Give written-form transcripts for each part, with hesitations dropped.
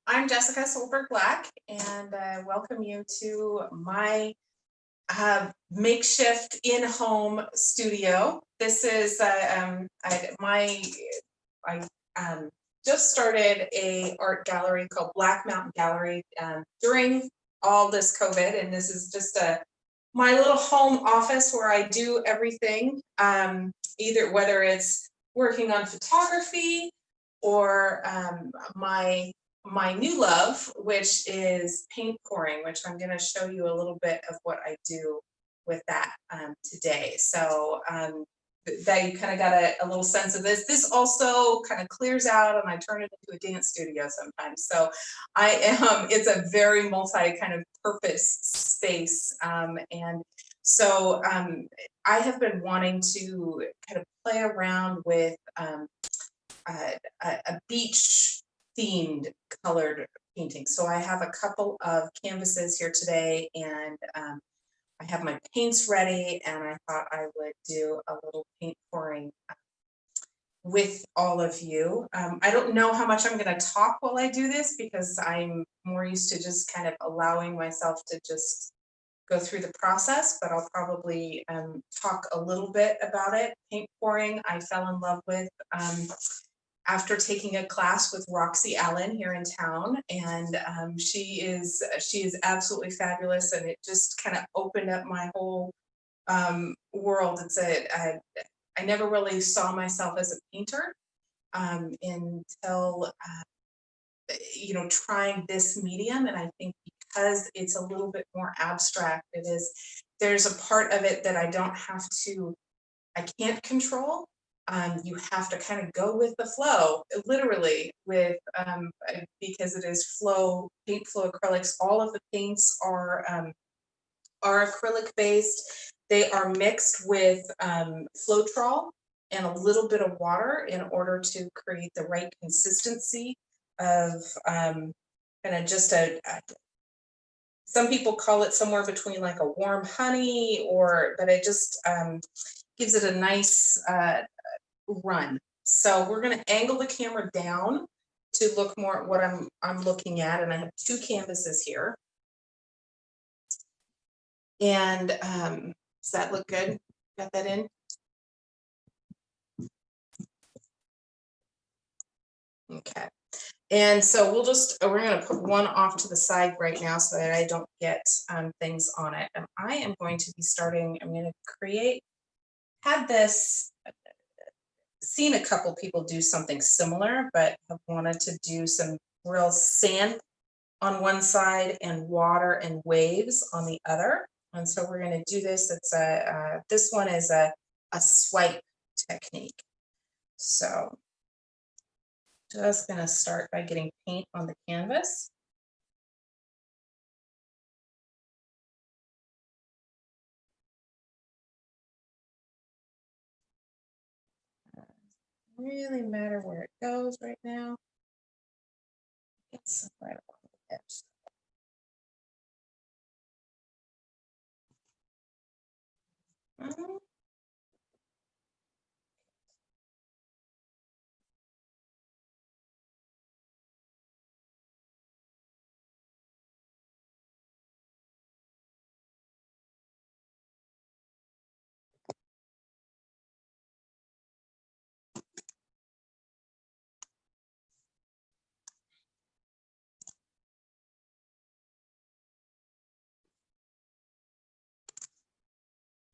I'm Jessica Solberg Black, and I welcome you to my makeshift in-home studio. This is I just started a art gallery called Black Mountain Gallery during all this COVID, and this is just my little home office where I do everything, either whether it's working on photography or my new love, which is paint pouring, which I'm going to show you a little bit of what I do with that today. So that you kind of got a little sense of this. This also kind of clears out and I turn it into a dance studio sometimes. So it's a very multi kind of purpose space. And so I have been wanting to kind of play around with a beach themed colored painting. So I have a couple of canvases here today, and I have my paints ready, and I thought I would do a little paint pouring with all of you. I don't know how much I'm going to talk while I do this because I'm more used to just kind of allowing myself to just go through the process, but I'll probably talk a little bit about it. Paint pouring, I fell in love with after taking a class with Roxy Allen here in town, and she is absolutely fabulous, and it just kind of opened up my whole world. I never really saw myself as a painter until trying this medium, and I think because it's a little bit more abstract, there's a part of it that I can't control. You have to kind of go with the flow, literally, because it is paint flow acrylics. All of the paints are acrylic based. They are mixed with Floetrol and a little bit of water in order to create the right consistency of kind of just some people call it somewhere between like a warm honey, but it just gives it a nice run. So we're going to angle the camera down to look more at what I'm looking at, and I have two canvases here. And does that look good? Got that in? Okay. And so we're going to put one off to the side right now so that I don't get things on it. And I am going to be I'm going to seen a couple people do something similar, but have wanted to do some real sand on one side and water and waves on the other. And so we're going to do this. This one is a swipe technique. So just going to start by getting paint on the canvas. Really matter where it goes right now. It's right along the edge.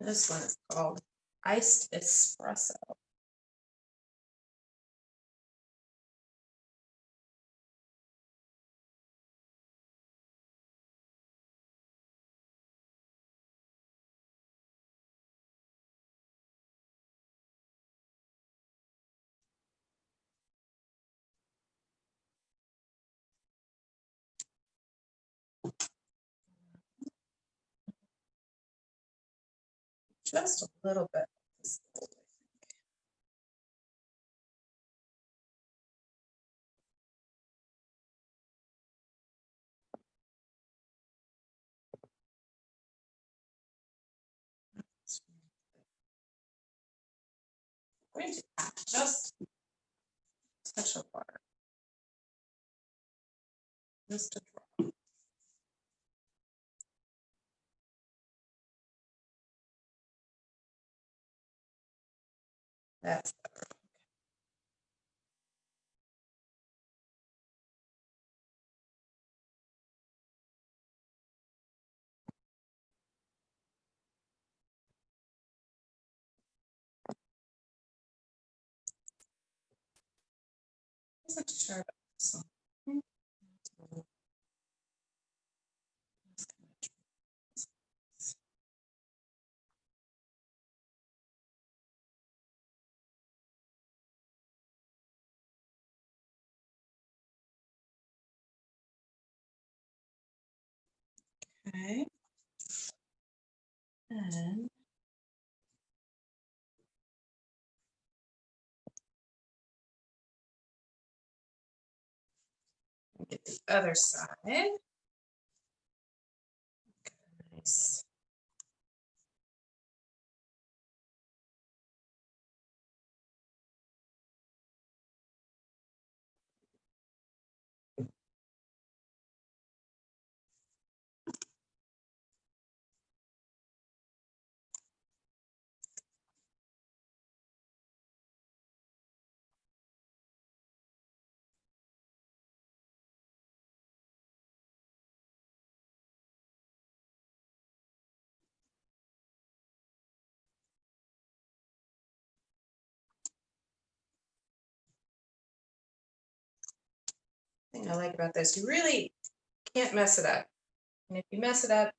This one is called Iced Espresso. Just a little bit. I'm going to add just a touch of water. Just a drop. That's better. I wasn't sure about this one. Okay. And get the other side. Nice. Thing I like about this, you really can't mess it up. And if you mess it up,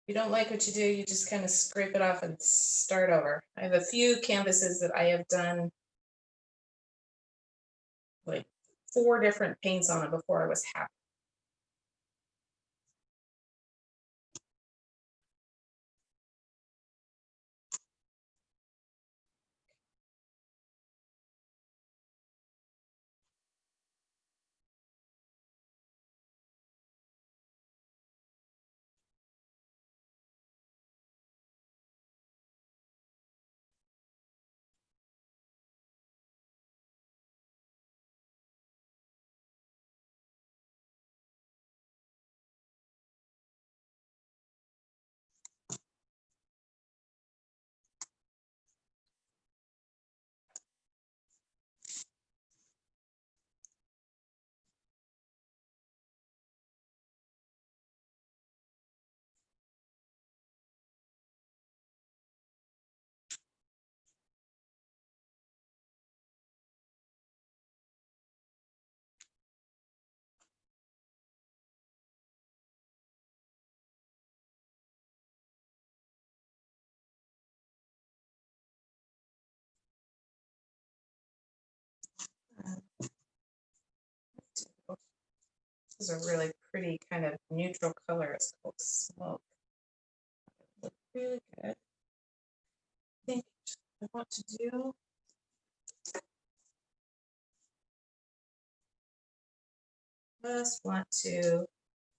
you don't like what you do, you just kind of scrape it off and start over. I have a few canvases that I have done like 4 different paints on it before I was happy. This is a really pretty kind of neutral color. It's called smoke. Looks really good. I think I want to do just want to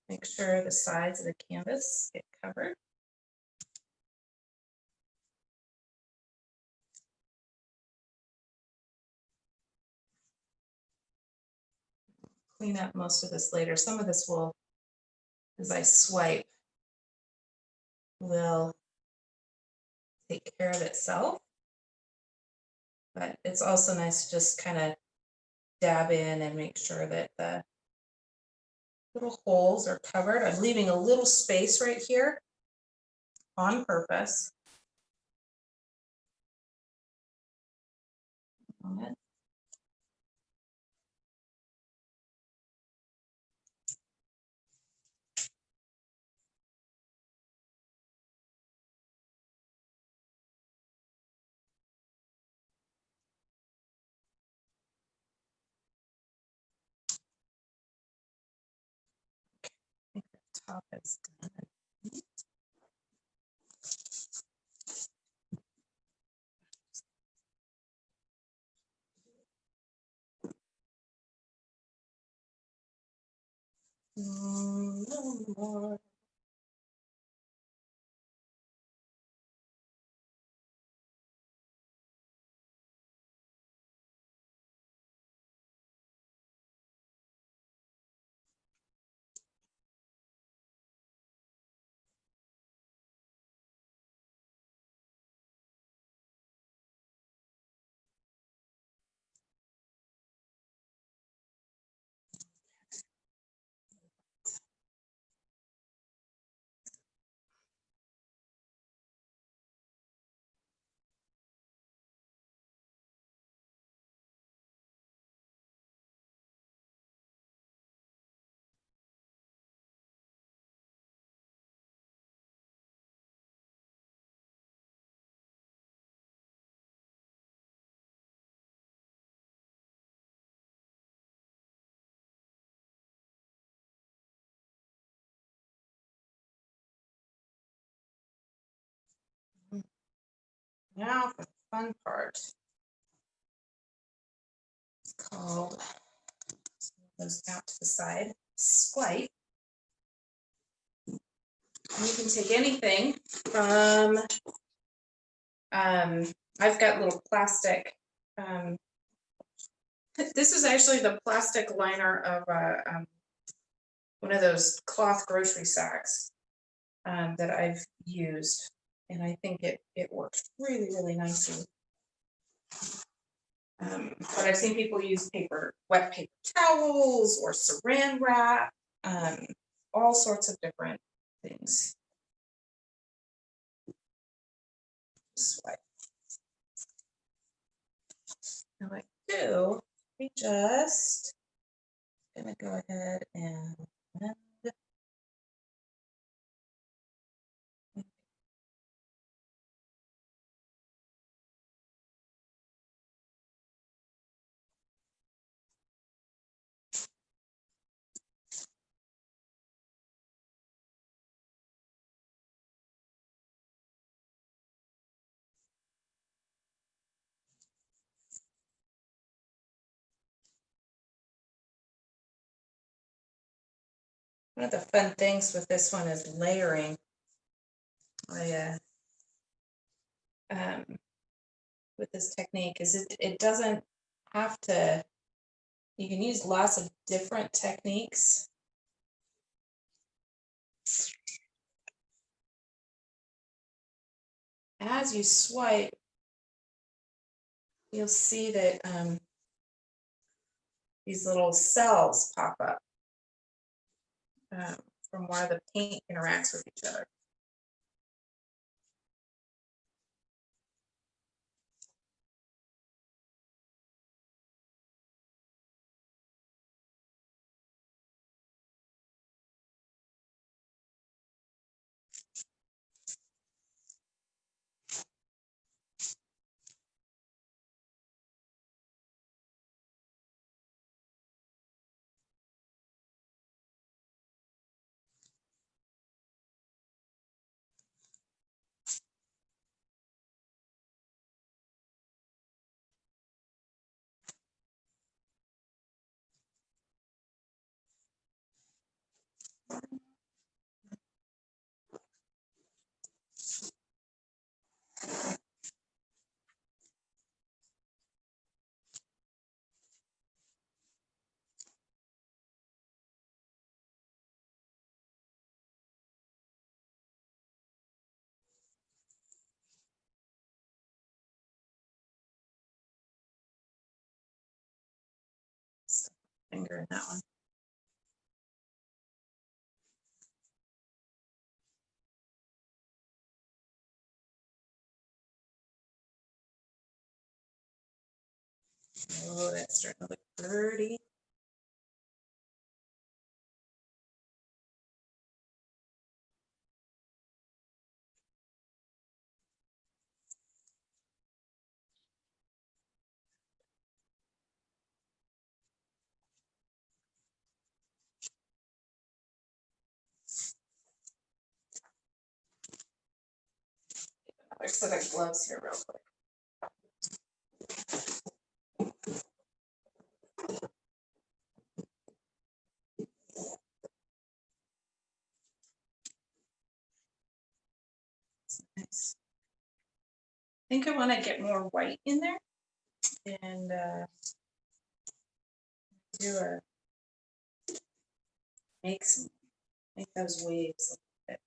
make sure the sides of the canvas get covered. Clean up most of this later. Some of this will, as I swipe, will take care of itself. But it's also nice to just kind of dab in and make sure that the little holes are covered. I'm leaving a little space right here on purpose. I think the top is done. No more. Now for the fun part. It's called, goes out to the side, swipe. And you can take anything from, I've got little plastic, this is actually the plastic liner of one of those cloth grocery sacks that I've used, and I think it works really, really nicely. But I've seen people use wet paper towels or saran wrap, all sorts of different things. Swipe. Now I do, we just gonna go ahead and one of the fun things with this one is layering. With this technique is it doesn't have to, you can use lots of different techniques. As you swipe, you'll see that these little cells pop up from where the paint interacts with each other. Stick my finger in that one. Oh, that's starting to look pretty. Another set of gloves here real quick. Nice. I think I want to get more white in there and do make those waves a little bit.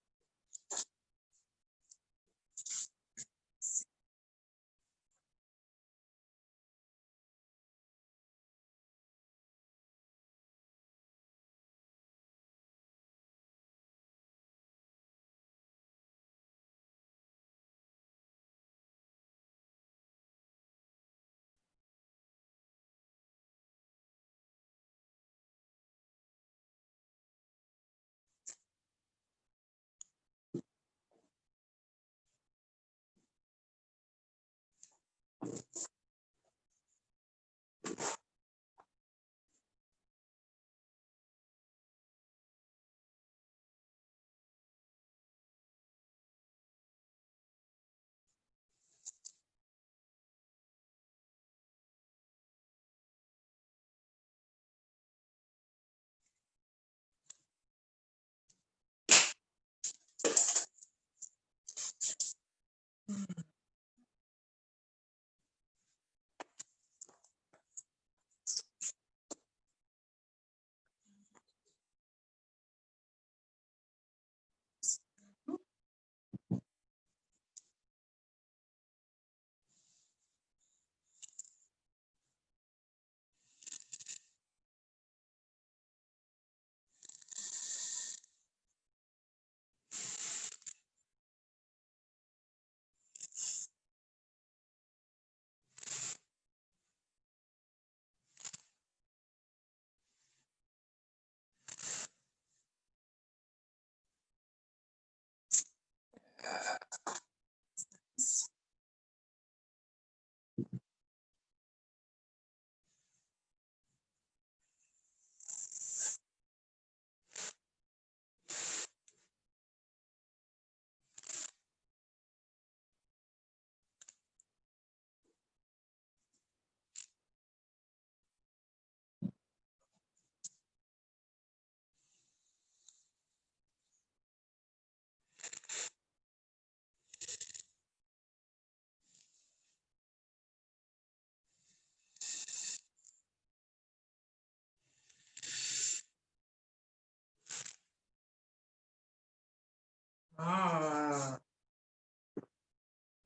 Ah,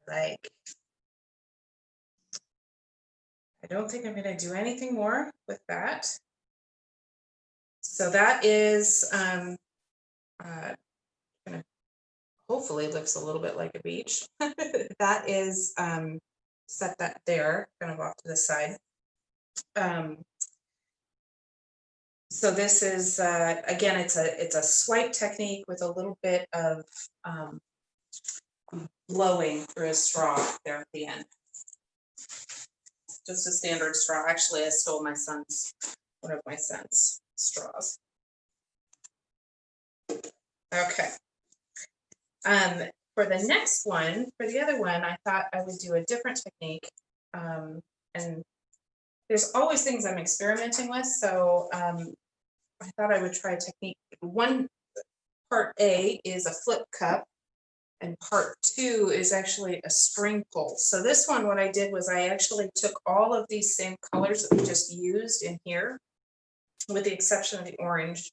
like, I don't think I'm going to do anything more with that. So that is kind of hopefully looks a little bit like a beach. That is set that there, kind of off to the side. So this is again, it's a swipe technique with a little bit of blowing through a straw there at the end. Just a standard straw. Actually, I stole one of my son's straws. Okay. For the next one, for the other one, I thought I would do a different technique. And there's always things I'm experimenting with. So I thought I would try a technique. One part A is a flip cup, and part 2 is actually a string pull. So this one, what I did was I actually took all of these same colors that we just used in here, with the exception of the orange,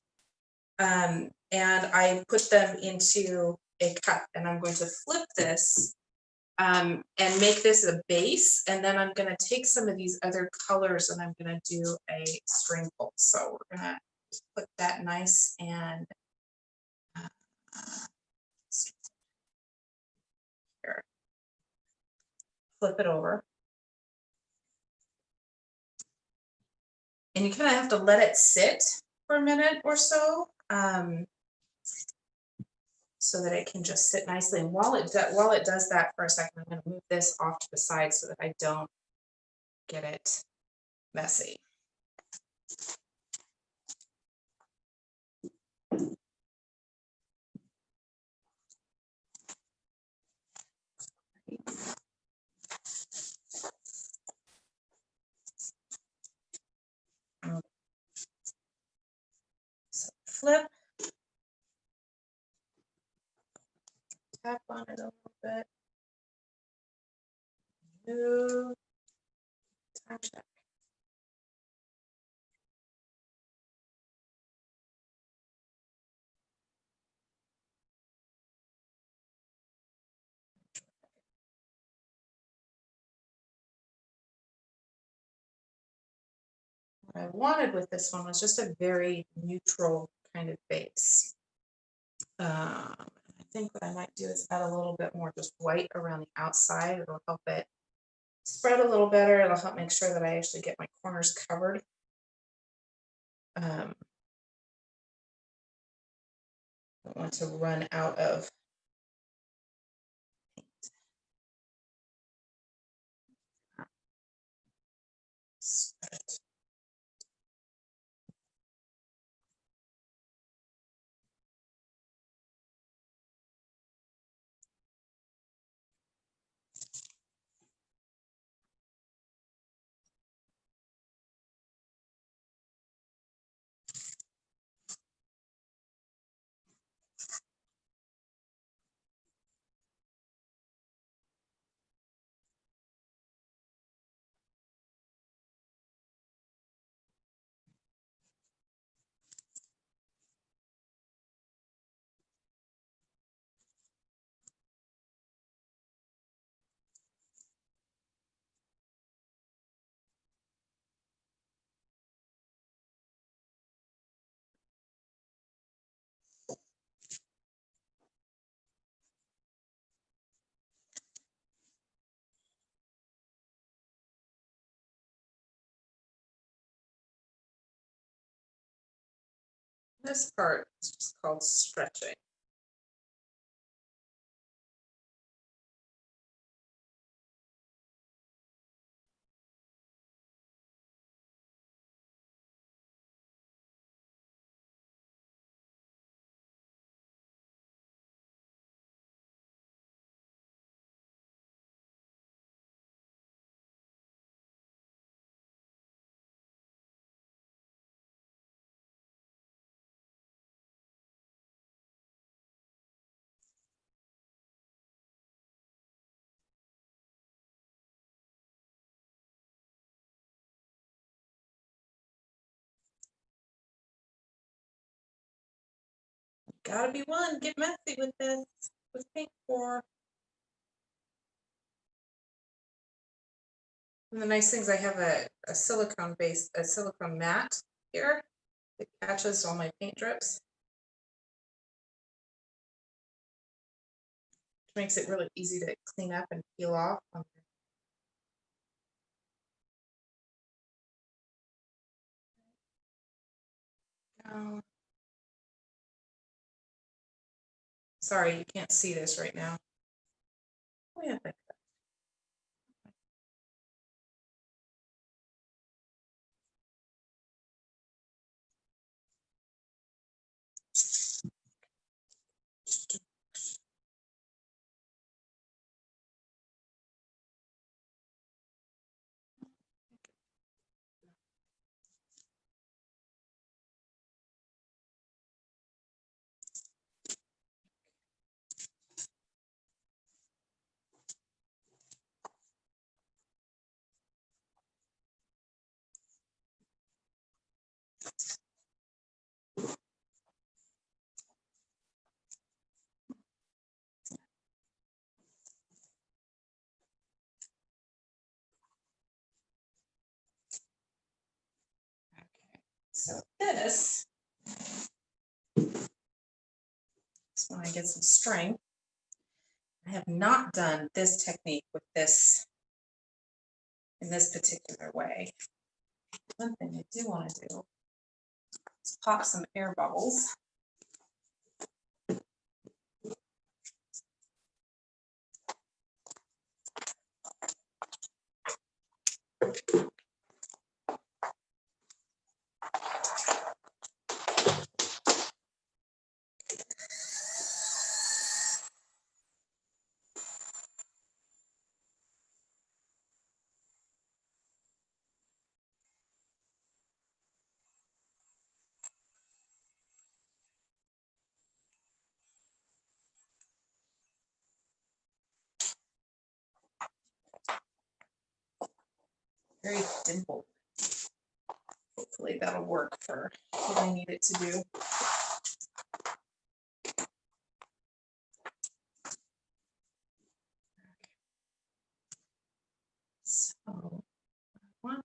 and I put them into a cup, and I'm going to flip this and make this a base, and then I'm going to take some of these other colors and I'm going to do a string pull. So we're going to put that nice and here. Flip it over. And you kind of have to let it sit for a minute or so, so that it can just sit nicely. And while it does that for a second, I'm going to move this off to the side so that I don't get it messy. So flip, tap on it a little bit. Move, time check. What I wanted with this one was just a very neutral kind of base. I think what I might do is add a little bit more just white around the outside. It'll help it spread a little better. It'll help make sure that I actually get my corners covered. I don't want to run out of spread. This part is just called stretching. Gotta be one, get messy with this, with paint pour. And the nice thing is I have a silicone mat here that catches all my paint drips. Which makes it really easy to clean up and peel off. Sorry, you can't see this right now. Oh, yeah, so this is when I get some strength. I have not done this technique with this in this particular way. One thing I do want to do is pop some air bubbles. Very dimpled. Hopefully that'll work for what I need it to do. So I want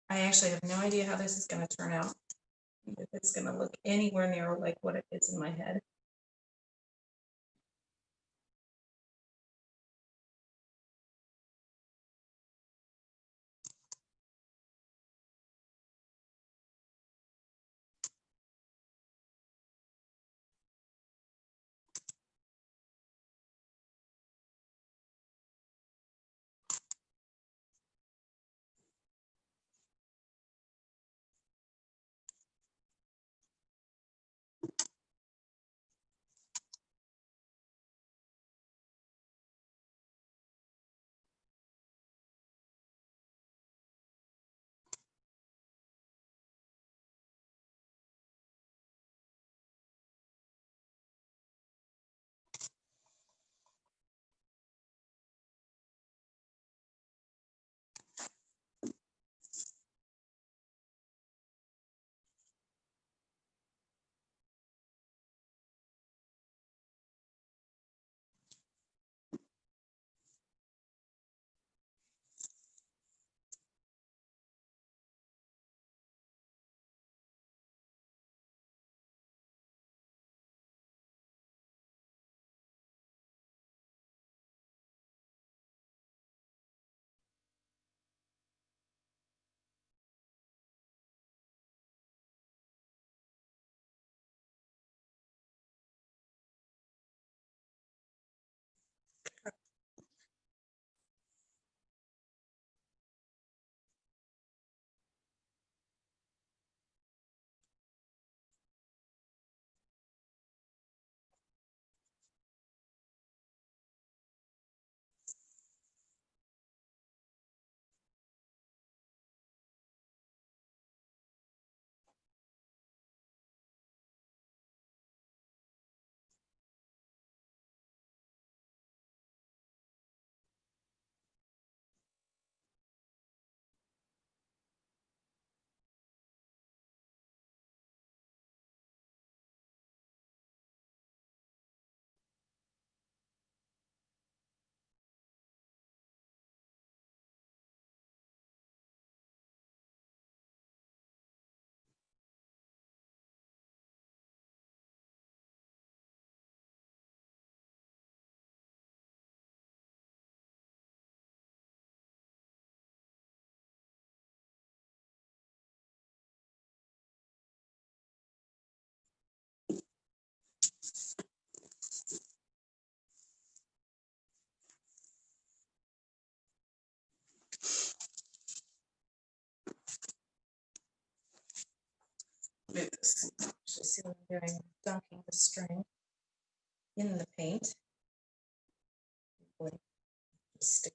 I actually have no idea how this is going to turn out, if it's going to look anywhere near like what it is in my head. Move this. Actually, see what I'm doing? Dunking the string in the paint. Just stick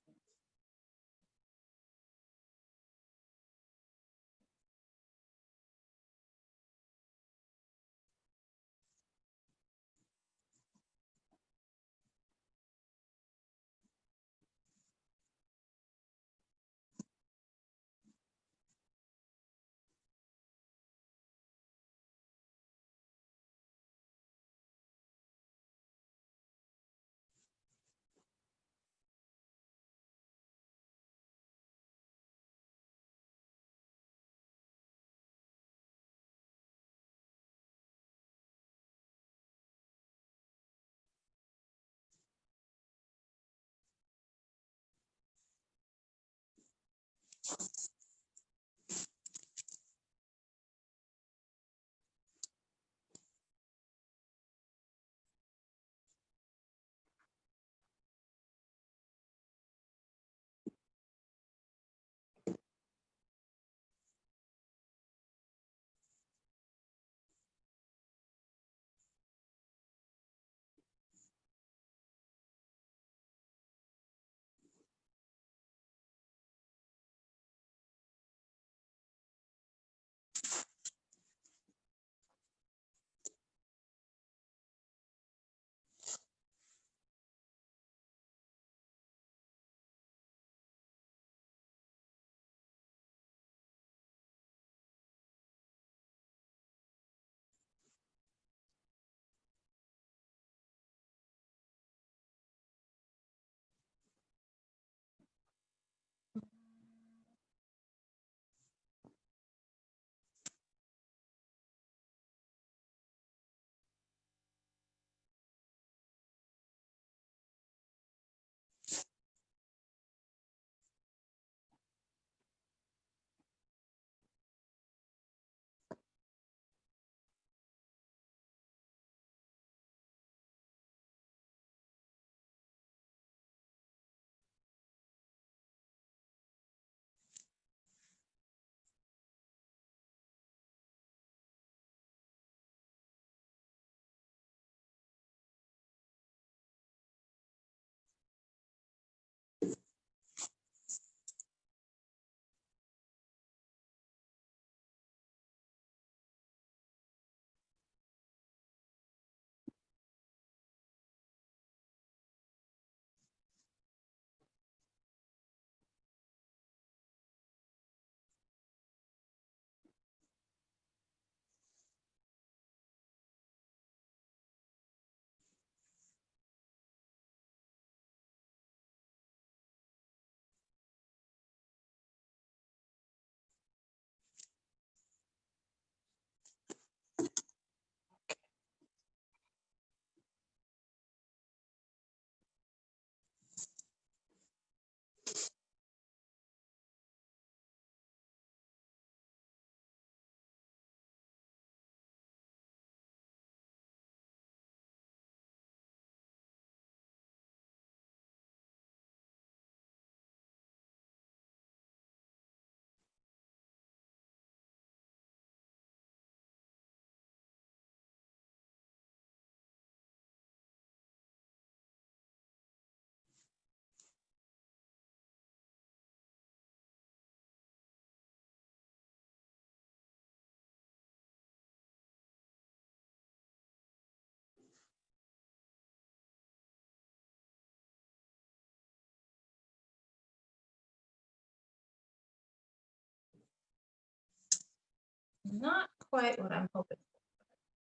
Not quite what I'm hoping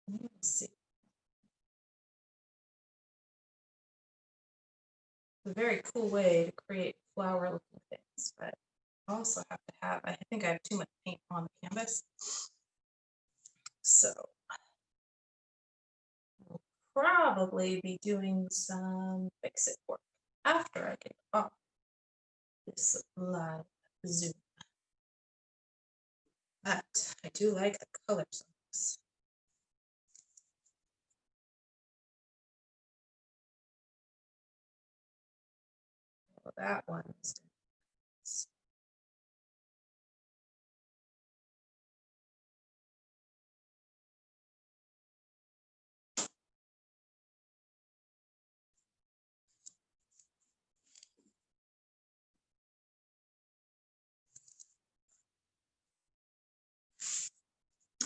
for. Let's see. It's a very cool way to create flower looking things, but I also have to have, I think I have too much paint on the canvas. So I'll probably be doing some fix-it work after I get off this live Zoom. But I do like the colors on this. Well, that one's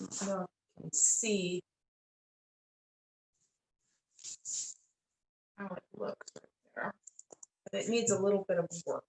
I don't know if you can see how it looks right there, but it needs a little bit of work.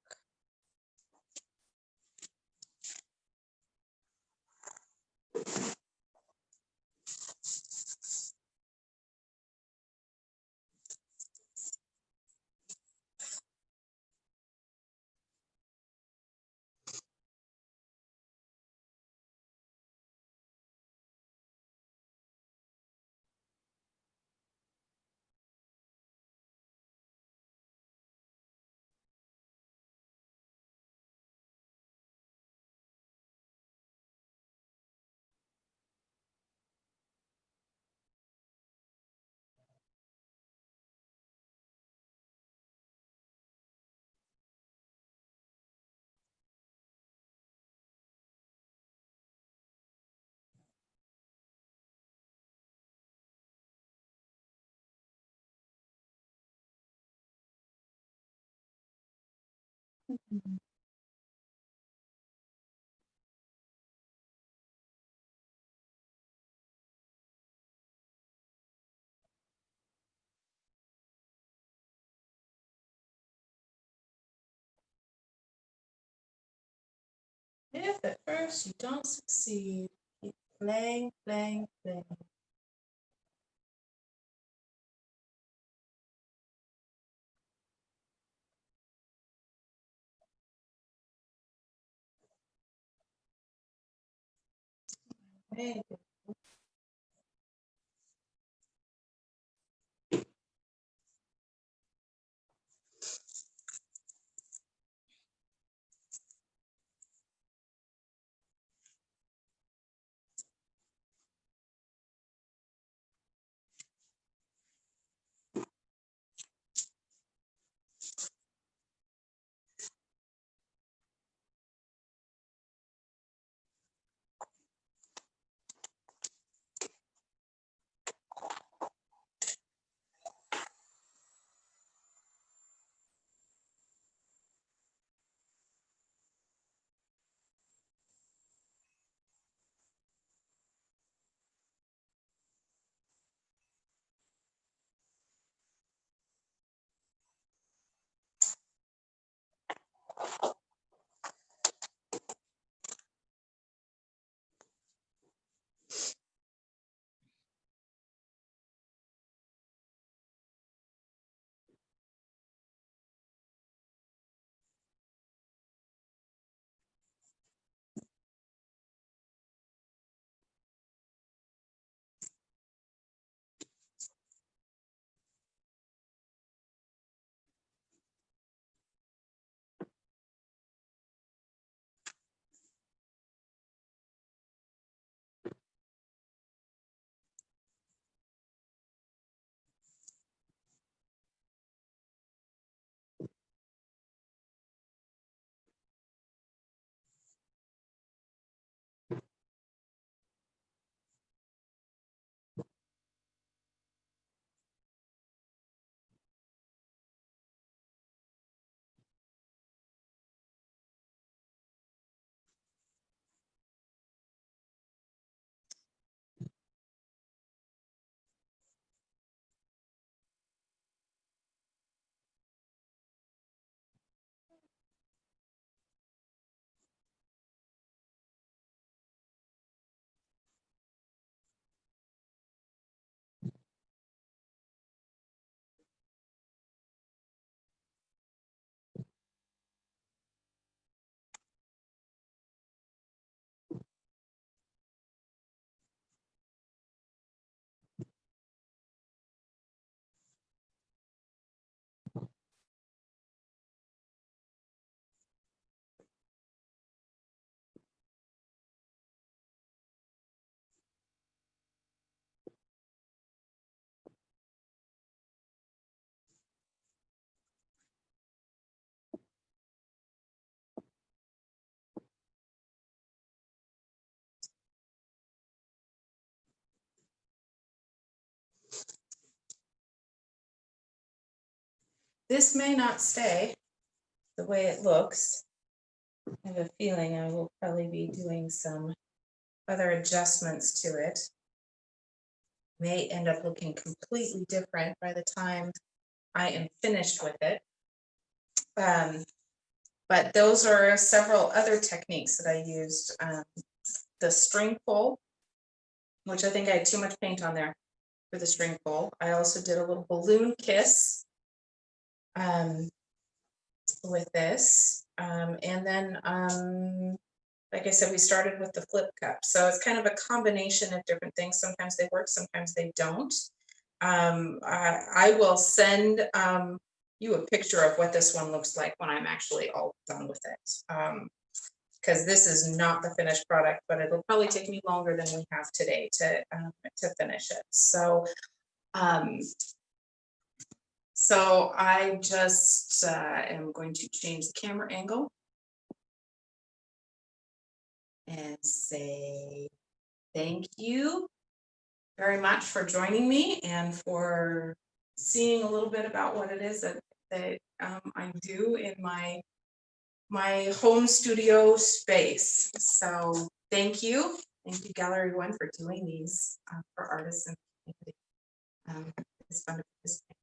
If at first you don't succeed, keep playing, playing, playing. Hey, This may not stay the way it looks. I have a feeling I will probably be doing some other adjustments to it. May end up looking completely different by the time I am finished with it. But those are several other techniques that I used. The string pull, which I think I had too much paint on there for the string pull. I also did a little balloon kiss with this. And then, like I said, we started with the flip cup. So it's kind of a combination of different things. Sometimes they work, sometimes they don't. I will send you a picture of what this one looks like when I'm actually all done with it. Because this is not the finished product, but it'll probably take me longer than we have today to finish it. So I just am going to change the camera angle and say thank you very much for joining me and for seeing a little bit about what it is that I do in my home studio space. So thank you Gallery One for doing these for artists and community. It's fun to participate.